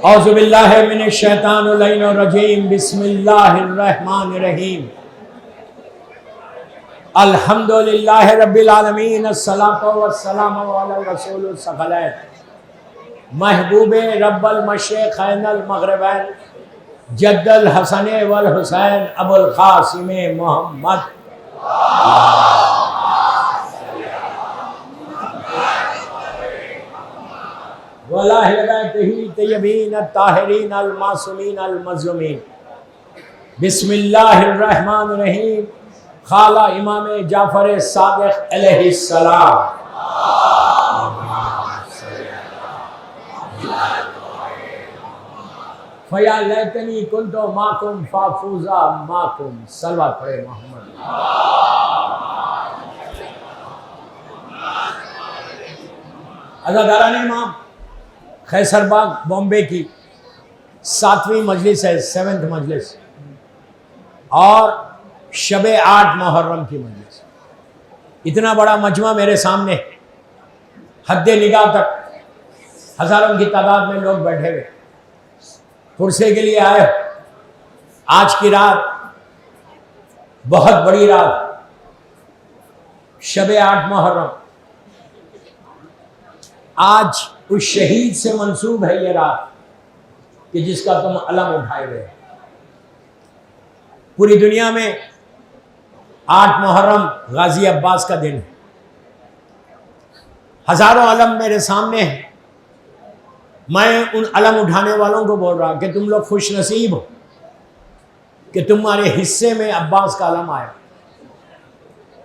औज़ुबिल्लाहि मिनश्शैतानिर्रजीम बिस्मिल्लाहिर्रहमानिर्रहीम अल्हम्दुलिल्लाहि रब्बिल आलमीन अस्सलातु वस्सलामु अला रसूलिस सक़लैन महबूबे रब्बल मशरिक़ैन मग़रिबैन जद्दल हसन वल हुसैन अबुल क़ासिम मोहम्मद तय्यबीन ताहिरीन अल मासूमीन अल मज़लूमीन बिस्मिल्लाहिर्रहमानिर्रहीम खाला इमाम जाफर सादिक़ अलैहिस्सलाम फया लैतनी कुन्तु माकुम फाफूज़ा माकुम सल्लल्लाहु अलैहि मोहम्मद। अज़ादारान इमाम खैसरबाग बॉम्बे की 7वीं मजलिस है, 7th मजलिस, और शबे 8 मुहर्रम की मजलिस। इतना बड़ा मजमा मेरे सामने, हद्दे निगाह तक हजारों की तादाद में लोग बैठे हुए पुरसे के लिए आए। आज की रात बहुत बड़ी रात, शबे 8 मुहर्रम। आज उस शहीद से मंसूब है ये रात कि जिसका तुम अलम उठाए हुए। पूरी दुनिया में 8 मुहर्रम गाजी अब्बास का दिन है। हजारों अलम मेरे सामने हैं। मैं उन अलम उठाने वालों को बोल रहा कि तुम लोग खुश नसीब हो कि तुम्हारे हिस्से में अब्बास का अलम आया।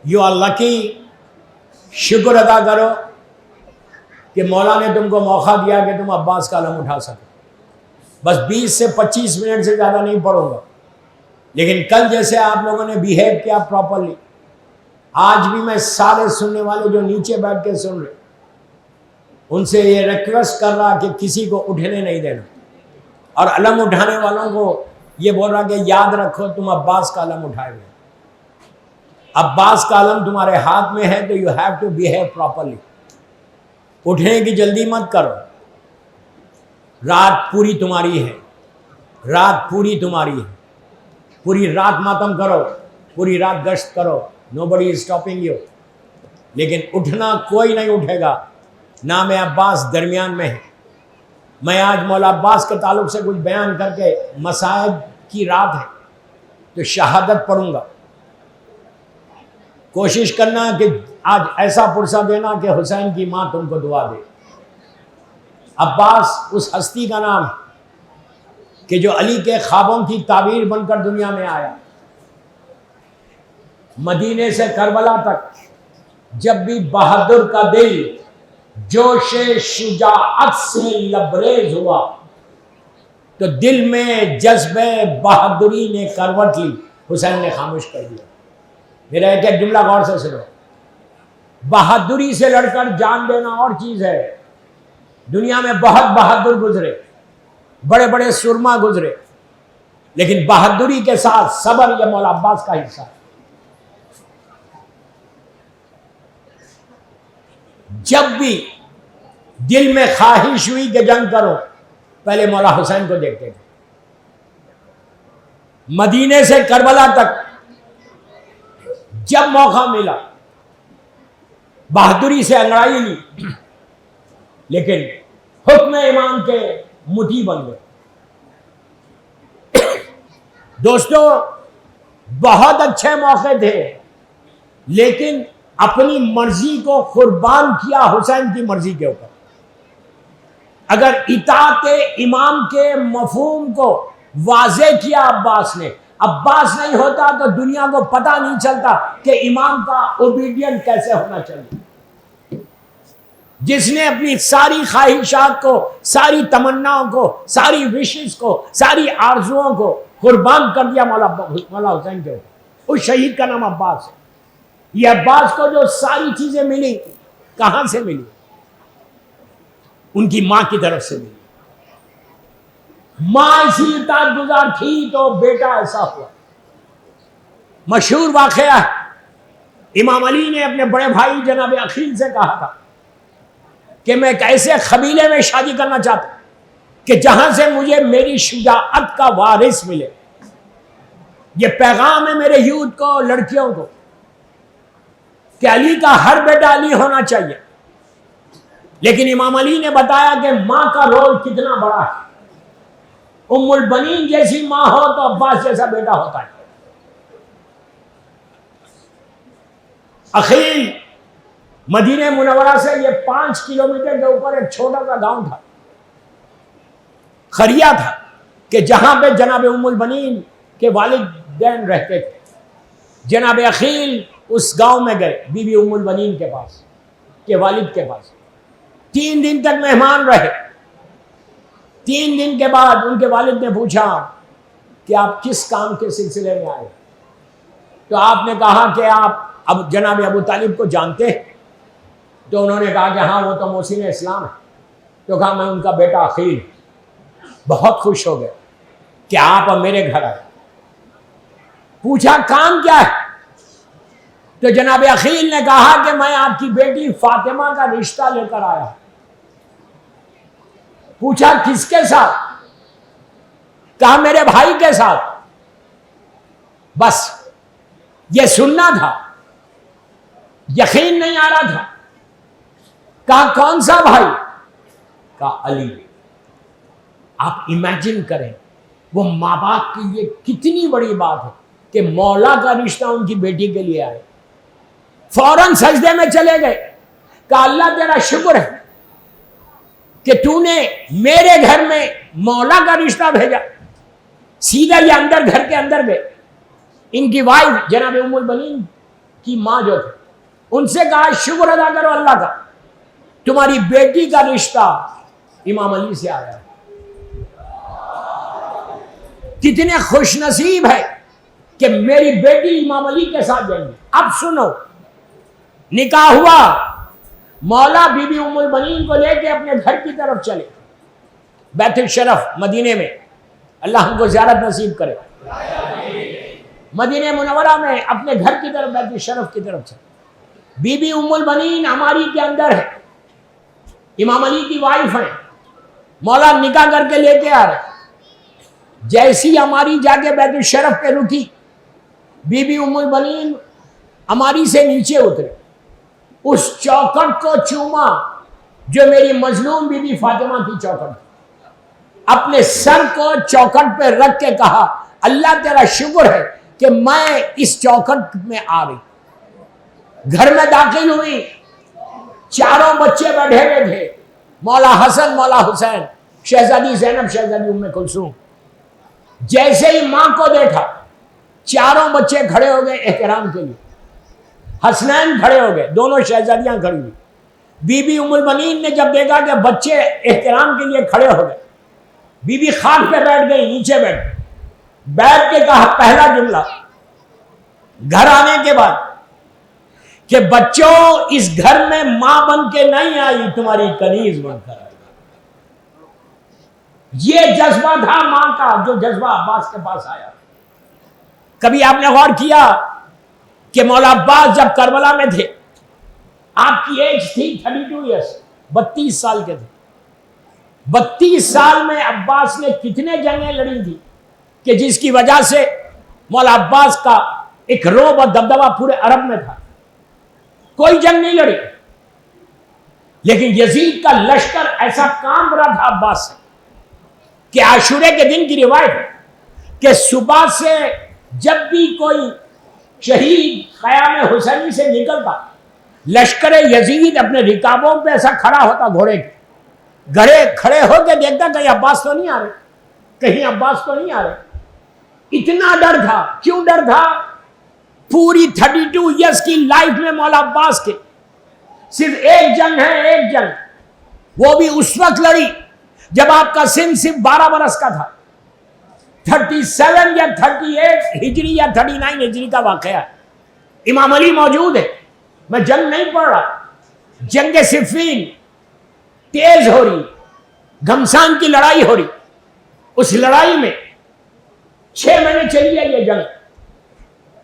You are lucky. शुक्र अदा करो कि मौला ने तुमको मौका दिया कि तुम अब्बास का अलम उठा सको। बस 20 से 25 मिनट से ज़्यादा नहीं पढ़ूंगा, लेकिन कल जैसे आप लोगों ने बिहेव किया प्रॉपरली, आज भी मैं सारे सुनने वाले जो नीचे बैठ के सुन रहे उनसे ये रिक्वेस्ट कर रहा कि किसी को उठने नहीं देना, और अलम उठाने वालों को ये बोल रहा कि याद रखो तुम अब्बास का अलम उठाए हुए। अब्बास का अलम तुम्हारे हाथ में है तो you have to behave properly. उठने की जल्दी मत करो। रात पूरी तुम्हारी है, रात पूरी तुम्हारी है। पूरी रात मातम करो, पूरी रात गश्त करो, नोबडी इज स्टॉपिंग यू। लेकिन उठना कोई नहीं उठेगा। नाम अब्बास दरमियान में है। मैं आज मौला अब्बास के ताल्लुक से कुछ बयान करके, मसाइब की रात है तो शहादत पढ़ूंगा। कोशिश करना कि आज ऐसा पुरसा देना कि हुसैन की माँ तुमको दुआ दे। अब्बास उस हस्ती का नाम है कि जो अली के ख्वाबों की ताबीर बनकर दुनिया में आया। मदीने से करबला तक जब भी बहादुर का दिल जोशे शुजाअत से लबरेज हुआ तो दिल में जज्बे बहादुरी ने करवट ली, हुसैन ने खामोश कर दिया। मेरा एक जुमला गौर से सुनो। बहादुरी से लड़कर जान देना और चीज है। दुनिया में बहुत बहादुर गुजरे, बड़े बड़े सुरमा गुजरे, लेकिन बहादुरी के साथ सब्र यह मौला अब्बास का हिस्सा है। जब भी दिल में ख्वाहिश हुई कि जंग करो, पहले मौला हुसैन को देखते थे। मदीने से करबला तक जब मौका मिला बहादुरी से अंगड़ाई ली, लेकिन हुक्म इमाम के मुती बन गए। दोस्तों, बहुत अच्छे मौके थे, लेकिन अपनी मर्जी को कुर्बान किया हुसैन की मर्जी के ऊपर। अगर इताअते इमाम के मफहूम को वाज़े किया अब्बास ने, अब्बास नहीं होता तो दुनिया को पता नहीं चलता कि इमाम का ओबीडियंट कैसे होना चाहिए। जिसने अपनी सारी ख्वाहिशात को, सारी तमन्नाओं को, सारी विशेष को, सारी आरजुओं को कुर्बान कर दिया मौला हुसैन के ऊपर। उस शहीद का नाम अब्बास है। ये अब्बास को जो सारी चीजें मिली, कहां से मिली? उनकी मां की तरफ से मिली। मां इसी गुजार थी तो बेटा ऐसा हुआ। मशहूर वाकया है। इमाम अली ने अपने बड़े भाई जनाब अखील से कहा था कि मैं कैसे कबीले में शादी करना चाहता, कि जहां से मुझे मेरी शुजाअत का वारिस मिले। ये पैगाम है मेरे यूथ को, लड़कियों को, कि अली का हर बेटा अली होना चाहिए। लेकिन इमाम अली ने बताया कि मां का रोल कितना बड़ा है। उम्मुल बनीन जैसी मां हो तो अब्बास जैसा बेटा होता है। अखील मदीने मुनव्वरा से ये 5 किलोमीटर के ऊपर एक छोटा सा गांव था, खरिया था, कि जहां पे जनाब उम्मुल बनीन के वालिदैन रहते थे। जनाब अखील उस गांव में गए, बीबी उम्मुल बनीन के पास, के वालिद के पास। 3 दिन तक मेहमान रहे। 3 दिन के बाद उनके वालिद ने पूछा कि आप किस काम के सिलसिले में आए। तो आपने कहा कि आप अब जनाब अबू तालिब को जानते हैं। तो उन्होंने कहा कि हाँ, वो तो मोहसिन इस्लाम है। तो कहा मैं उनका बेटा अखील। बहुत खुश हो गए कि आप अब मेरे घर आए। पूछा काम क्या है। तो जनाब अखील ने कहा कि मैं आपकी बेटी फातिमा का रिश्ता लेकर आया। पूछा किसके साथ। कहा मेरे भाई के साथ। बस ये सुनना था, यकीन नहीं आ रहा था। कहा कौन सा भाई। कहा अली। आप इमेजिन करें, वो माँ बाप के लिए कितनी बड़ी बात है कि मौला का रिश्ता उनकी बेटी के लिए आए। फौरन सजदे में चले गए। कहा अल्लाह तेरा शुक्र है कि तूने मेरे घर में मौला का रिश्ता भेजा। सीधा ये अंदर, घर के अंदर गए। इनकी वाइफ जनाब उम्मुल बनीन की मां जो थे, उनसे कहा शुक्र अदा करो अल्लाह का, तुम्हारी बेटी का रिश्ता इमाम अली से आया। कितने खुशनसीब है कि मेरी बेटी इमाम अली के साथ जाएंगी। अब सुनो, निकाह हुआ, मौला बीबी उम्मुल बनीन को लेके अपने घर की तरफ चले, बैतुल शरफ मदीने में। अल्लाह हमको ज़ियारत नसीब करे। मदीने मुनव्वरा में अपने घर की तरफ, बैतुल शरफ की तरफ चले। बीबी उम्मुल बनीन हमारी के अंदर है, इमाम अली की वाइफ है। मौला निकाह करके लेके आ रहे। जैसी हमारी जाके बैतुल शरफ पे रुकी, बीबी उम्मुल बनीन हमारी से नीचे उतरे, उस चौखट को चूमा जो मेरी मजलूम बीबी फातिमा की चौखट। अपने सर को चौखट पे रख के कहा अल्लाह तेरा शुक्र है कि मैं इस चौखट में आ गई। घर में दाखिल हुई, चारों बच्चे बैठे हुए थे, मौला हसन, मौला हुसैन, शहजादी ज़ैनब, शहजादी उम्मे कुलसूम। जैसे ही मां को देखा, चारों बच्चे खड़े हो गए एहतराम के लिए। हसनैन खड़े हो गए, दोनों शहजादियां खड़ी हुई। बीबी उम्मुल बनीन ने जब देखा कि बच्चे एहतराम के लिए खड़े हो गए, बीबी खाट पे बैठ गई, नीचे बैठ के कहा पहला जुमला घर आने के बाद कि बच्चों इस घर में मां बन के नहीं आई, तुम्हारी कनीज बनकर आई। ये जज्बा था मां का, जो जज्बा अब्बास के पास आया। कभी आपने गौर किया कि मौला अब्बास जब करबला में थे, आपकी एज थी 32 ईयर्स, 32 साल के थे। 32 साल में अब्बास ने कितने जंगें लड़ी थी कि जिसकी वजह से मौला अब्बास का एक रोब और दबदबा पूरे अरब में था। कोई जंग नहीं लड़ी, लेकिन यजीद का लश्कर ऐसा काम रहा था अब्बास से कि आशूरे के दिन की रिवायत है कि सुबह से जब भी कोई शहीद क़याम हुसैनी से निकलता, लश्कर यजीद अपने रिकाबों पे ऐसा खड़ा होता, घोड़े के घड़े खड़े होकर देखता कहीं अब्बास तो नहीं आ रहे, कहीं अब्बास तो नहीं आ रहे। इतना डर था। क्यों डर था? पूरी 32 ईयर्स की लाइफ में मौला अब्बास के सिर्फ एक जंग है, एक जंग, वो भी उस वक्त लड़ी जब आपका सिर्फ 12 बरस का था। 37 या 38 हिजरी या 39 हिजरी का वाकया है। इमाम अली मौजूद है, मैं जंग नहीं पढ़ रहा। जंग सिफ़ीन तेज हो रही, घमसान की लड़ाई हो रही। उस लड़ाई में 6 महीने चली है ये जंग।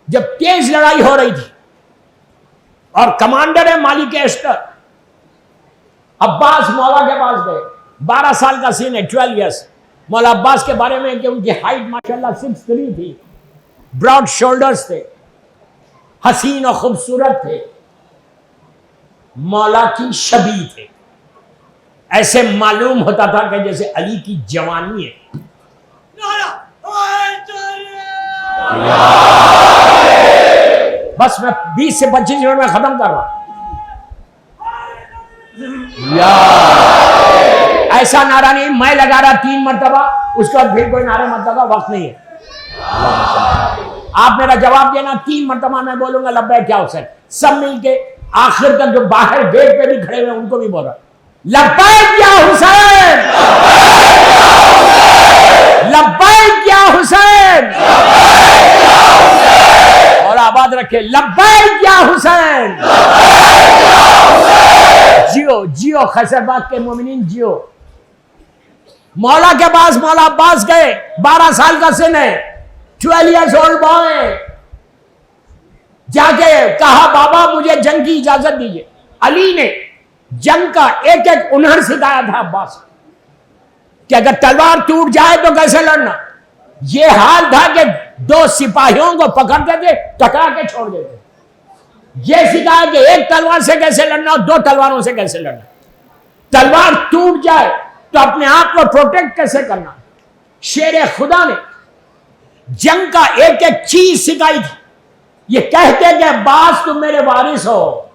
जब तेज लड़ाई हो रही थी और कमांडर है मालिक एस्टर, अब्बास मौला के पास गए। 12 साल का सीन है, 12 ईयर्स। मौला अब्बास के बारे में कि उनकी हाइट माशाल्लाह 6'3" थी, ब्रॉड शोल्डर्स थे, हसीन और खूबसूरत थे, मौला की शबी थे। ऐसे मालूम होता था कि जैसे अली की जवानी है। बस मैं 20 से 25 मिनट में खत्म कर रहा हूं। ऐसा नारा नहीं मैं लगा रहा 3 मरतबा, उसके बाद फिर कोई नारे मत लगा, वक्त नहीं है। आप मेरा जवाब देना, 3 मरतबा मैं बोलूंगा लब्बैक या हुसैन, सब मिलके आखिर तक जो बाहर गेट पे भी खड़े हुए उनको भी बोला लब्बैक या हुसैन, लब्बैक या हुसैन, और आबाद रखे लब्बैक या हुसैन। जियो जियो खैसरबाग के मोमिनीन जियो। मौला के पास मौला अब्बास गए, 12 साल का सिन है, 12 ईयर्स ओल्ड बॉय। जाके कहा बाबा मुझे जंग की इजाजत दीजिए। अली ने जंग का एक एक हुनर सिखाया था अब्बास कि अगर तलवार टूट जाए तो कैसे लड़ना। यह हाल था कि 2 सिपाहियों को पकड़ते थे, टकरा के छोड़ देते। यह सिखाया कि एक तलवार से कैसे लड़ना और 2 तलवारों से कैसे लड़ना। तलवार टूट जाए तो अपने आप को प्रोटेक्ट कैसे करना। शेर खुदा ने जंग का एक एक चीज सिखाई थी। ये कहते कि अब्बास तुम मेरे वारिस हो,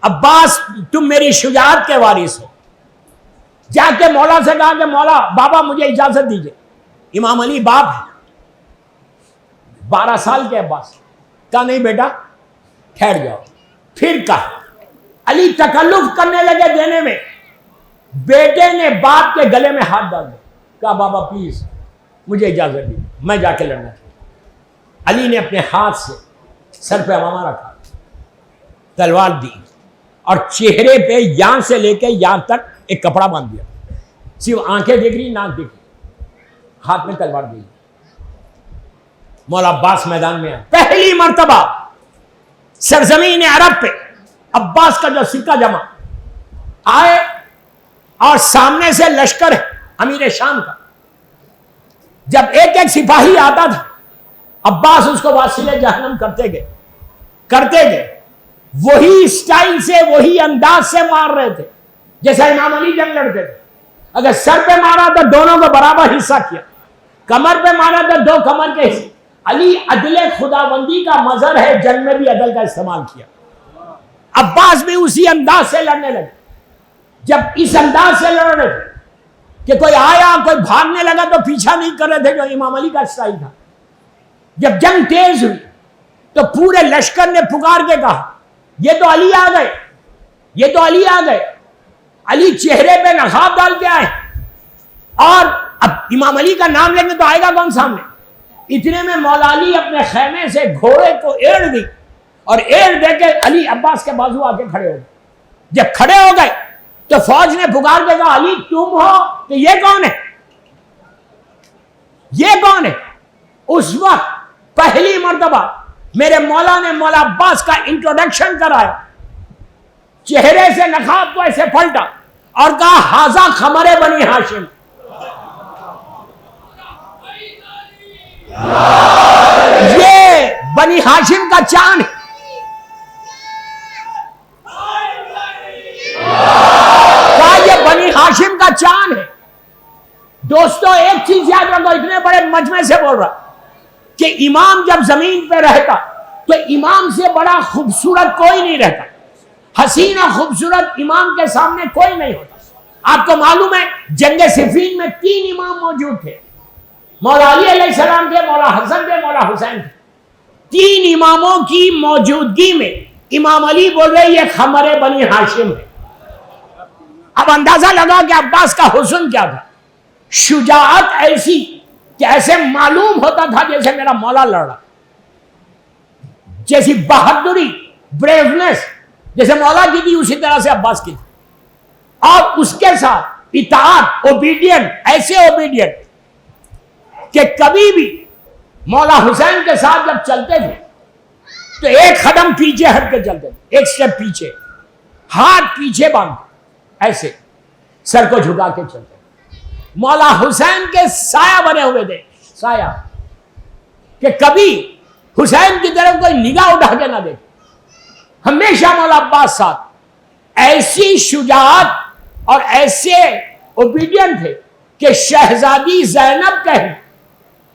अब्बास तुम मेरी शुजाअत के वारिस हो। जाके मौला से कहा कि मौला बाबा मुझे इजाजत दीजिए। इमाम अली बाप है, 12 साल के अब्बास। कहा नहीं बेटा ठहर जाओ। फिर कहा, अली तकल्लुफ करने लगे देने में। बेटे ने बाप के गले में हाथ डाल दिया, कहा बाबा प्लीज मुझे इजाजत दीजिए, मैं जाके लड़ना चाहता। अली ने अपने हाथ से सर पे अमामा रखा, तलवार दी और चेहरे पे यहां से लेके यहां तक एक कपड़ा बांध दिया। सिर्फ आंखें दिख रही, नाक दिख रही, हाथ में तलवार दी। मौला अब्बास मैदान में आए। पहली मर्तबा सरजमीन अरब पे अब्बास का जो सिक्का जमा आए और सामने से लश्कर है अमीर शाम का। जब एक एक सिपाही आता था अब्बास उसको वासिले जहन्नम करते गए। वही स्टाइल से वही अंदाज से मार रहे थे जैसा इमाम अली जंग लड़ते थे। अगर सर पे मारा तो दोनों को बराबर हिस्सा किया, कमर पे मारा तो 2 कमर के हिस्से। अली अदले खुदाबंदी का मजहर है, जंग में भी अदल का इस्तेमाल किया। अब्बास भी उसी अंदाज से लड़ने लगे। जब इस अंदाज से लड़ रहे थे कि कोई आया कोई भागने लगा तो पीछा नहीं कर रहे थे, जो इमाम अली का स्टाइल था। जब जंग तेज हुई तो पूरे लश्कर ने पुकार के कहा ये तो अली आ गए, ये तो अली आ गए। अली चेहरे पे नकाब डाल के आए और अब इमाम अली का नाम लेंगे तो आएगा कौन सामने। इतने में मौला अली अपने खेमे से घोड़े को एड़ दी और एड़ देके अली अब्बास के बाजू आके खड़े हो गए। जब खड़े हो गए तो फौज ने पुकार के कहा अली तुम हो, तो ये कौन है, ये कौन है। उस वक्त पहली मर्तबा मेरे मौला ने मौला अब्बास का इंट्रोडक्शन कराया। चेहरे से नकाब को ऐसे पलटा और कहा हाजा खमरे बनी हाशिम। ये बनी हाशिम का चांद है। क्या ये बनी हाशिम का चांद है। दोस्तों एक चीज याद रखो, इतने बड़े मजमे से बोल रहा कि इमाम जब जमीन पे रहता तो इमाम से बड़ा खूबसूरत कोई नहीं रहता। हसीन और खूबसूरत इमाम के सामने कोई नहीं होता। आपको मालूम है जंगे सिफीन में 3 इमाम मौजूद थे। मौला अली अलैहिस्सलाम थे, मौला हसन थे, मौला हुसैन थे। 3 इमामों की मौजूदगी में इमाम अली बोल रहे ये खमरे बनी हाशिम है। अब अंदाजा लगा कि अब्बास का हुस्न क्या था। शुजाअत ऐसी कि ऐसे मालूम होता था जैसे मेरा मौला लड़ रहा, जैसी बहादुरी ब्रेवनेस जैसे मौला की थी उसी तरह से अब्बास की थी। और उसके साथ इताअत ओबीडियंट, ऐसे ओबीडियंट कि कभी भी मौला हुसैन के साथ जब चलते थे तो एक कदम पीछे हट के चलते थे, एक स्टेप पीछे, हाथ पीछे बांध ऐसे सर को झुका के चलते। मौला हुसैन के साया बने हुए थे, साया, कि कभी हुसैन की तरफ कोई निगाह उठा के ना देखे। हमेशा मौला अब्बास साथ। ऐसी शुजाअत और ऐसे ओबीडियंट थे कि शहजादी ज़ैनब कहे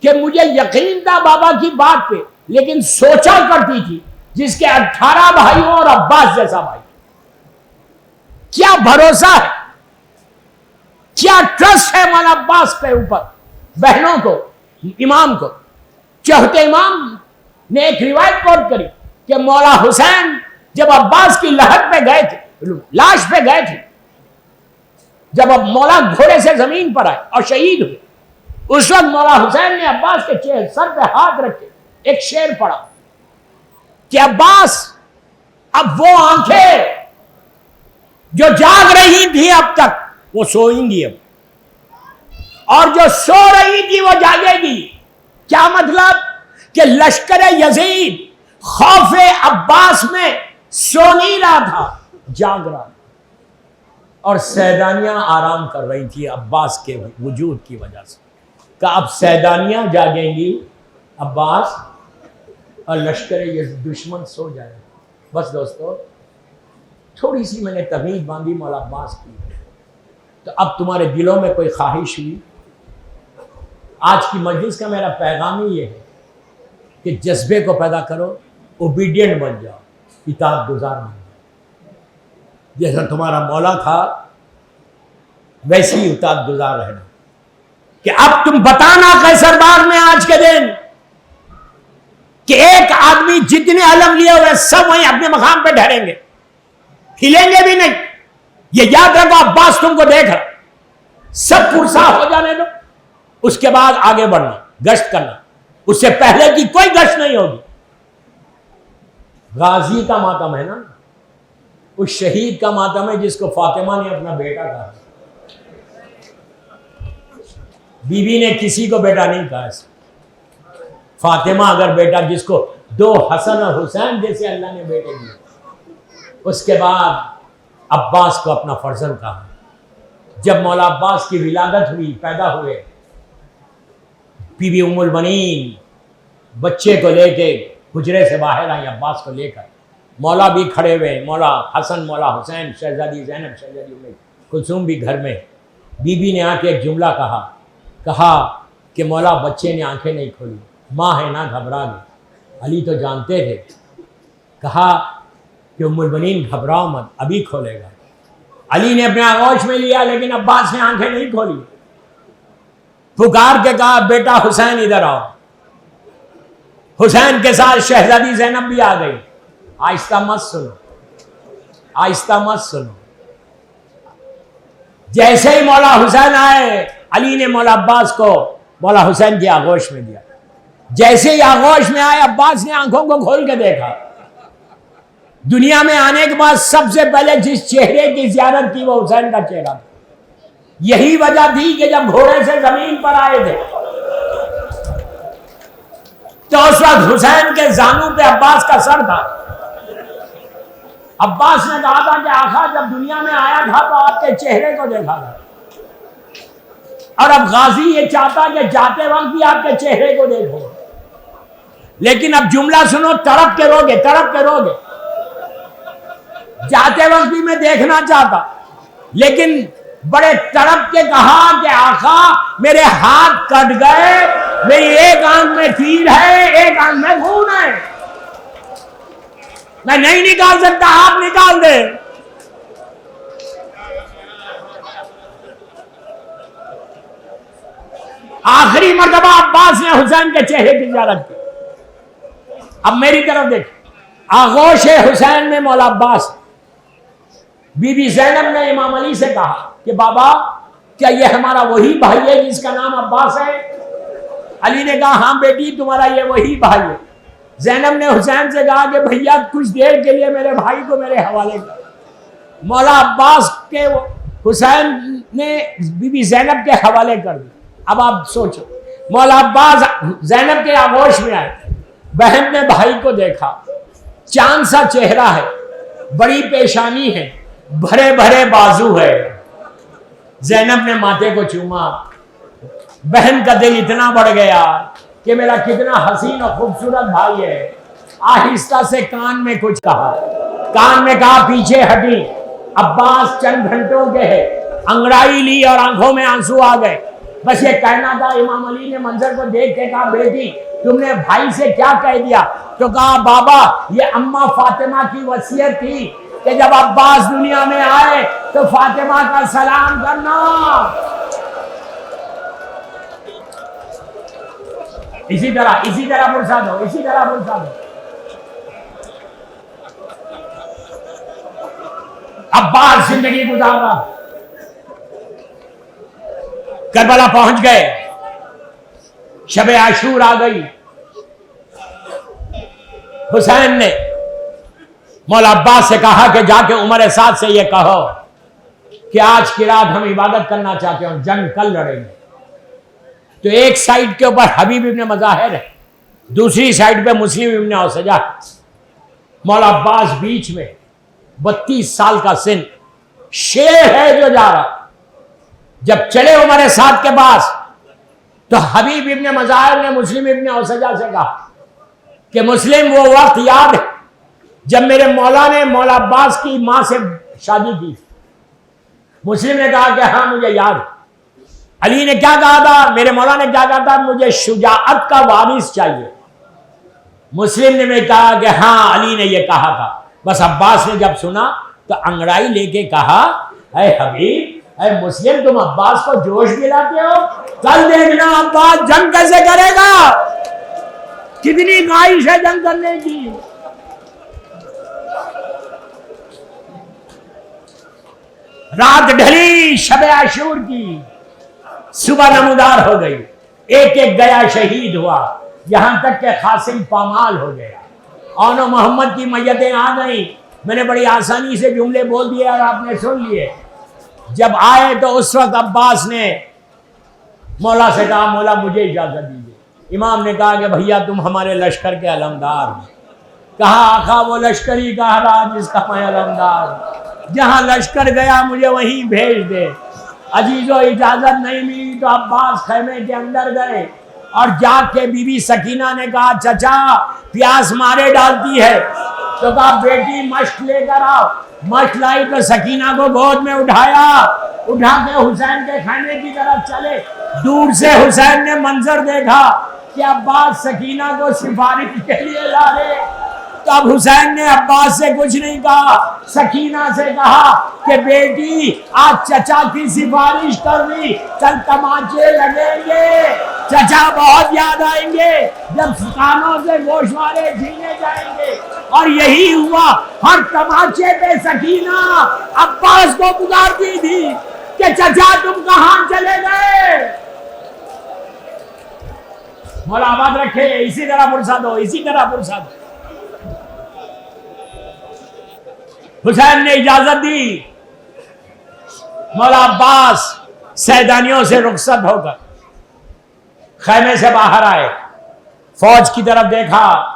कि मुझे यकीन था बाबा की बात पे, लेकिन सोचा करती थी जिसके 18 भाई हो और अब्बास जैसा भाई। क्या भरोसा है, क्या ट्रस्ट है मौला अब्बास के ऊपर, बहनों को, इमाम को। चौथे इमाम ने एक रिवायत कोट करी कि मौला हुसैन जब अब्बास की लहर पे गए थे, लाश पे गए थे, जब अब मौला घोड़े से जमीन पर आए और शहीद हुए, उस वक्त मौला हुसैन ने अब्बास के चेहरे सर पे हाथ रख के एक शेर पढ़ा कि अब्बास, अब वो आंखें जो जाग रही थी अब तक वो सोएंगी अब, और जो सो रही थी वो जागेगी। क्या मतलब कि लश्कर यजीद खौफे अब्बास में सो नहीं रहा था, जाग रहा था, और सैदानियां आराम कर रही थी अब्बास के वजूद की वजह से। कि अब सैदानियां जागेंगी अब्बास और लश्कर दुश्मन सो जाएगा। बस दोस्तों, थोड़ी सी मैंने तमीज़ बांधी मौला अब्बास की, तो अब तुम्हारे दिलों में कोई ख्वाहिश हुई। आज की मजलिस का मेरा पैगाम ही ये है कि जज्बे को पैदा करो, ओबीडियंट बन जाओ, इताअत गुजार बन जाओ। जैसा तुम्हारा मौला था वैसे ही इताअत गुजार रहना। कि अब तुम बताना कैसरबाग में आज के दिन कि एक आदमी जितने अलम लिए हुए सब वहीं अपने मकाम पे ठहरेंगे, हिलेंगे भी नहीं। ये याद रखो, अब्बास तुमको देख रहा, सब पुरसा हो जाने दो, उसके बाद आगे बढ़ना, गश्त करना। उससे पहले की कोई गश्त नहीं होगी। गाजी का मातम है ना, उस शहीद का मातम है जिसको फातिमा ने अपना बेटा कहा। बीवी ने किसी को बेटा नहीं कहा। फातिमा अगर बेटा, जिसको 2 हसन और हुसैन जैसे अल्लाह ने बेटे दिए, उसके बाद अब्बास को अपना फर्जंद कहा। जब मौला अब्बास की विलादत हुई, पैदा हुए, बीबी उम्मुल बनीन बच्चे को लेके हुजरे से बाहर आई अब्बास को लेकर। मौला भी खड़े हुए, मौला हसन, मौला हुसैन, शहजादी ज़ैनब, शहजादी उम्मे कुलसूम भी घर में। बीबी ने आके एक जुमला कहा कि मौला बच्चे ने आंखें नहीं खोली, माँ है ना, घबरा गई। अली तो जानते थे। कहा कि उम्मुल बनीन घबराओ मत, अभी खोलेगा। अली ने अपने आगोश में लिया, लेकिन अब्बास ने आंखें नहीं खोली। पुकार के कहा, बेटा हुसैन इधर आओ। हुसैन के साथ शहजादी ज़ैनब भी आ गई। आहिस्ता मत सुनो, आहिस्ता मत सुनो। जैसे ही मौला हुसैन आए, अली ने मौला अब्बास को मौला हुसैन की आगोश में दिया। जैसे ही आगोश में आए, अब्बास ने आंखों को खोल के देखा। दुनिया में आने के बाद सबसे पहले जिस चेहरे की ज़ियारत की वो हुसैन का चेहरा था। यही वजह थी कि जब घोड़े से जमीन पर आए थे तो उस वक्त हुसैन के जानू पे अब्बास का सर था। अब्बास ने कहा था कि आखा, जब दुनिया में आया था तो आपके चेहरे को देखा था, और अब गाजी ये चाहता कि जाते वक्त भी आपके चेहरे को देखो। लेकिन अब जुमला सुनो, तड़प के रोगे, तड़प के रोगे। जाते वक्त भी मैं देखना चाहता, लेकिन बड़े तड़प के कहा कि आका, मेरे हाथ कट गए, मेरी एक आंख में तीर है, एक आंख में खून है, मैं नहीं निकाल सकता, आप निकाल दे। आखिरी मर्तबा अब्बास ने हुसैन के चेहरे की ज़ियारत की। अब मेरी तरफ देख, आगोश हुसैन में मौला अब्बास। बीबी ज़ैनब ने इमाम अली से कहा कि बाबा, क्या ये हमारा वही भाई है जिसका नाम अब्बास है? अली ने कहा, हाँ बेटी, तुम्हारा ये वही भाई है। ज़ैनब ने हुसैन से कहा कि भैया, कुछ देर के लिए मेरे भाई को मेरे हवाले कर। मौला अब्बास के हुसैन ने बीबी ज़ैनब के हवाले कर दिया। अब आप सोचो, मौला अब्बास ज़ैनब के आगोश में आए, बहन ने भाई को देखा, चांद सा चेहरा है, बड़ी पेशानी है, भरे भरे बाजू है। ज़ैनब ने माथे को चूमा, बहन का दिल इतना बढ़ गया कि मेरा कितना हसीन और खूबसूरत भाई है। आहिस्ता से कान में कुछ कहा, कान में कहा पीछे हटी। अब्बास चंद घंटों के है, अंगड़ाई ली और आंखों में आंसू आ गए। बस ये कहना था। इमाम अली ने मंजर को देख के कहा, बेटी तुमने भाई से क्या कह दिया? तो कहा, बाबा ये अम्मा फातिमा की वसीयत थी कि जब अब्बास दुनिया में आए तो फातिमा का सलाम करना। इसी तरह मुर्सा दो, इसी तरह मुर्सा दो। अब्बास जिंदगी गुजार रहा। करबला पहुंच गए, शबे आशूर आ गई। हुसैन ने मौला अब्बास से कहा कि जाके उमर साद से ये कहो कि आज की रात हम इबादत करना चाहते हैं, जंग कल लड़ेंगे। तो एक साइड के ऊपर हबीब इब्ने मज़ाहिर है, दूसरी साइड पे मुस्लिम इब्ने औसजा। मौला अब्बास बीच में, 32 साल का सिन, शेर है जो जा रहा। जब चले उमर साद के पास तो हबीब इब्ने मज़ाहिर ने मुस्लिम इब्ने औसजा से कहा कि मुस्लिम, वो वक्त याद है जब मेरे मौला ने मौला अब्बास की मां से शादी की। मुस्लिम ने कहा कि हाँ मुझे याद है। अली ने क्या कहा था? मेरे मौला ने क्या कहा था? मुझे शुजाअत का वारिस चाहिए। मुस्लिम ने कहा कि हाँ अली ने यह कहा था। बस अब्बास ने जब सुना तो अंगड़ाई लेके कहा, अरे हबीब, अरे मुस्लिम, तुम अब्बास को जोश दिलाते हो। कल देखना अब्बास जंग कैसे करेगा, कितनी ख्वाहिश है जंग करने की। रात ढली शबे आशूर की, सुबह नमूदार हो गई। एक एक गया शहीद हुआ, यहां तक के कासिम पामाल हो गया। औनो मोहम्मद की मैयतें आ गई। मैंने बड़ी आसानी से जुमले बोल दिए और आपने सुन लिए। जब आए तो उस वक्त अब्बास ने मौला से कहा, मौला मुझे इजाजत दीजिए। इमाम ने कहा कि भैया तुम हमारे लश्कर के अलमदार हो। कहा, आका वो लश्कर ही कहा रहा जिसका मैं अलमदार। जहां लश्कर गया मुझे वहीं भेज दे। अजीजो इजाजत नहीं मिली तो अब्बास खैमे के अंदर गए और जाके बीबी सकीना ने कहा, चचा प्यास मारे डालती है। तो कहा, बेटी मश्क लेकर आओ। मश्क लाई तो सकीना को गोद में उठाया, उठा के हुसैन के खाने की तरफ चले। दूर से हुसैन ने मंजर देखा कि अब्बास सकीना को सिफारिश के लिए ला रहे। तब हुसैन ने अब्बास से कुछ नहीं कहा, सकीना से कहा कि बेटी आज चचा की सिफारिश कर दी, कल तमाचे लगेंगे, चचा बहुत याद आएंगे जब कानों से गोशवारे छीने जाएंगे। और यही हुआ। हर तमाचे पे सकीना अब्बास को पुकारती थी कि चचा तुम कहां चले गए। मौला आबाद रखे। इसी तरह पुरसा दो, इसी तरह पुरसा दो। हुसैन ने इजाजत दी। मौला अब्बास सैदानियों से रुखसत होकर खैमे से बाहर आए, फौज की तरफ देखा।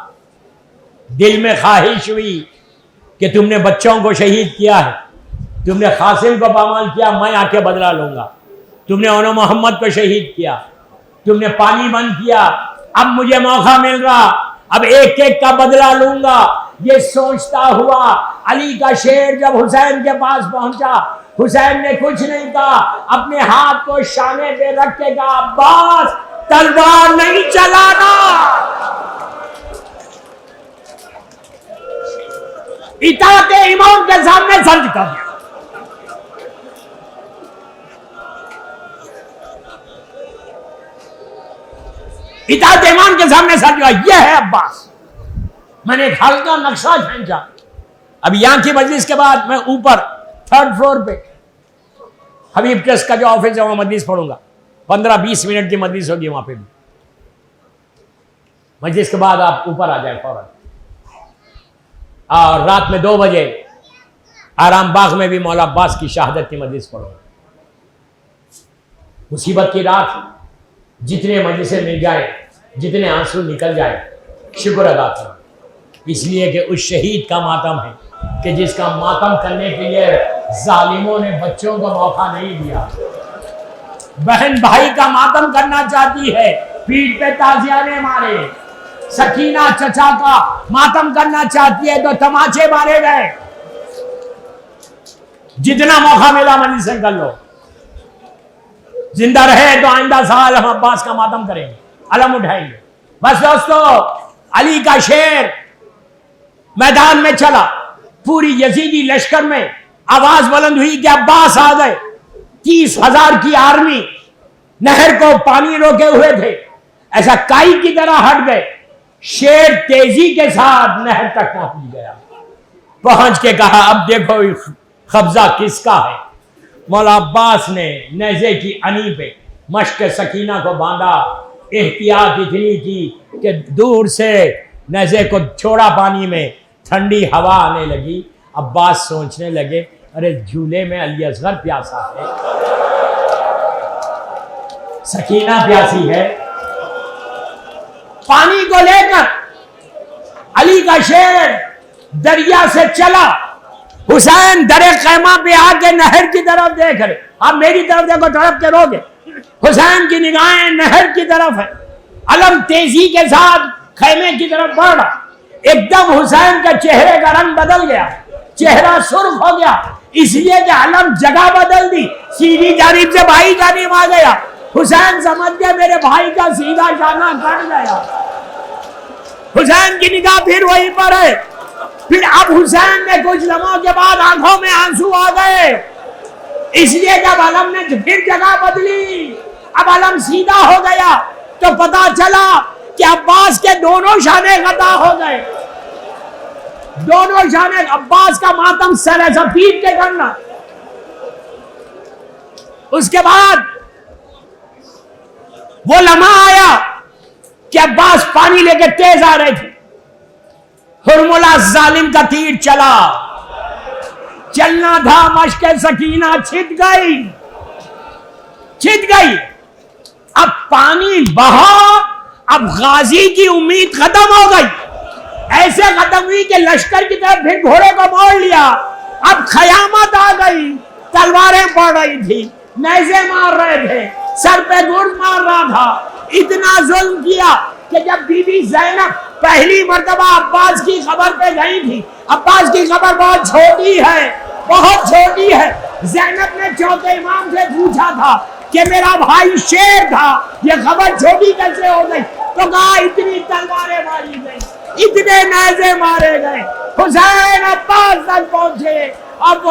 दिल में ख्वाहिश हुई कि तुमने बच्चों को शहीद किया है, तुमने कासिम को पामाल किया, मैं आके बदला लूंगा। तुमने ओनो मोहम्मद को शहीद किया, तुमने पानी बंद किया, अब मुझे मौका मिल रहा, अब एक एक का बदला लूंगा। ये सोचता हुआ अली का शेर जब हुसैन के पास पहुंचा, हुसैन ने कुछ नहीं कहा, अपने हाथ को शाने पे रख के कहा, अब्बास तलवार नहीं चलाना। इताअत इमाम के सामने सर झुका दिया। इताअत इमाम के सामने सर झुका। यह है अब्बास। मैंने एक हल्का नक्शा खींचा। अब यहां की मजलिस के बाद मैं ऊपर 3rd फ्लोर पे हबीब ट्रस्ट का जो ऑफिस है वहां मजलिस पढ़ूंगा। 15-20 मिनट की मजलिस होगी वहां पे भी। मजलिस के बाद आप ऊपर आ जाए फौरन। और रात में 2 बजे आराम बाग में भी मौला अब्बास की शहादत की मजलिस पढ़ूंगा। मुसीबत की रात जितने मजलिसें मिल जाए, जितने आंसू निकल जाए, शुक्र अदा करो, इसलिए कि उस शहीद का मातम है कि जिसका मातम करने के लिए जालिमों ने बच्चों को मौका नहीं दिया। बहन भाई का मातम करना चाहती है, पीठ पे ताजियाने मारे। सकीना चचा का मातम करना चाहती है तो तमाचे मारे गए। जितना मौका मिला मनी से कर लो। जिंदा रहे तो आइंदा साल हम अब्बास का मातम करेंगे, अलम उठाएंगे। बस दोस्तों, अली का शेर मैदान में चला। पूरी यजीदी लश्कर में आवाज बुलंद हुई कि अब्बास आ गए। 30,000 की आर्मी नहर को पानी रोके हुए थे, ऐसा काई की तरह हट गए। शेर तेजी के साथ नहर तक पहुंच गया। पहुंच के कहा, अब देखो कब्जा किसका है। मौला अब्बास ने नेज़े की अनी पे मश्क सकीना को बांधा। एहतियात इतनी की कि दूर से नेज़े को छोड़ा पानी में, ठंडी हवा आने लगी। अब्बास सोचने लगे, अरे झूले में अली असगर प्यासा है, सकीना प्यासी है। पानी को लेकर अली का शेर दरिया से चला। हुसैन दरे खैमा पे आके नहर की तरफ देख रहे। आप मेरी तरफ देखो, तड़प के रोगे। हुसैन की निगाहें नहर की तरफ है। अलम तेजी के साथ खैमे की तरफ बढ़ रहा। एकदम हुसैन का चेहरे का रंग बदल गया, चेहरा सुर्ख हो गया, इसलिए कि अलम जगह बदल दी। सीधी जानिब से भाई जानिब आ गया। हुसैन समझ गया मेरे भाई का सीधा जाना कट गया। हुसैन की निगाह फिर वहीं पर है। फिर अब हुसैन ने कुछ लम्हों के बाद आंखों में आंसू आ गए, इसलिए जब अलम ने फिर जगह बदली, अब अलम सीधा हो गया तो पता चला कि अब्बास के दोनों शाने खता हो गए। दोनों शाने, अब्बास का मातम सर ऐसा पीट के करना। उसके बाद वो लम्हा आया कि अब्बास पानी लेकर तेज आ रहे थे। हुरमुला जालिम का तीर चला, चलना था मश्क सकीना छिद गई, छिद गई। अब पानी बहा, अब गाजी की उम्मीद खत्म हो गई। ऐसे खत्म हुई कि लश्कर की तरफ फिर घोड़े को मोड़ लिया। अब खयामत आ गई। तलवारें पड़ रही थी, नेज़े मार रहे थे, सर पे गुर्द मार रहा था। इतना जुल्म किया कि जब बीबी ज़ैनब पहली मर्तबा अब्बास की खबर पे गई थी, अब्बास की खबर बहुत छोटी है, बहुत छोटी है। ज़ैनब ने चौथे इमाम से पूछा था कि मेरा भाई शेर था, ये खबर छोटी कैसे हो गई? तो कहा इतनी तलवारें मारी गई, इतने नेज़े मारे गए। हुसैन अब्बास तक पहुंचे। अब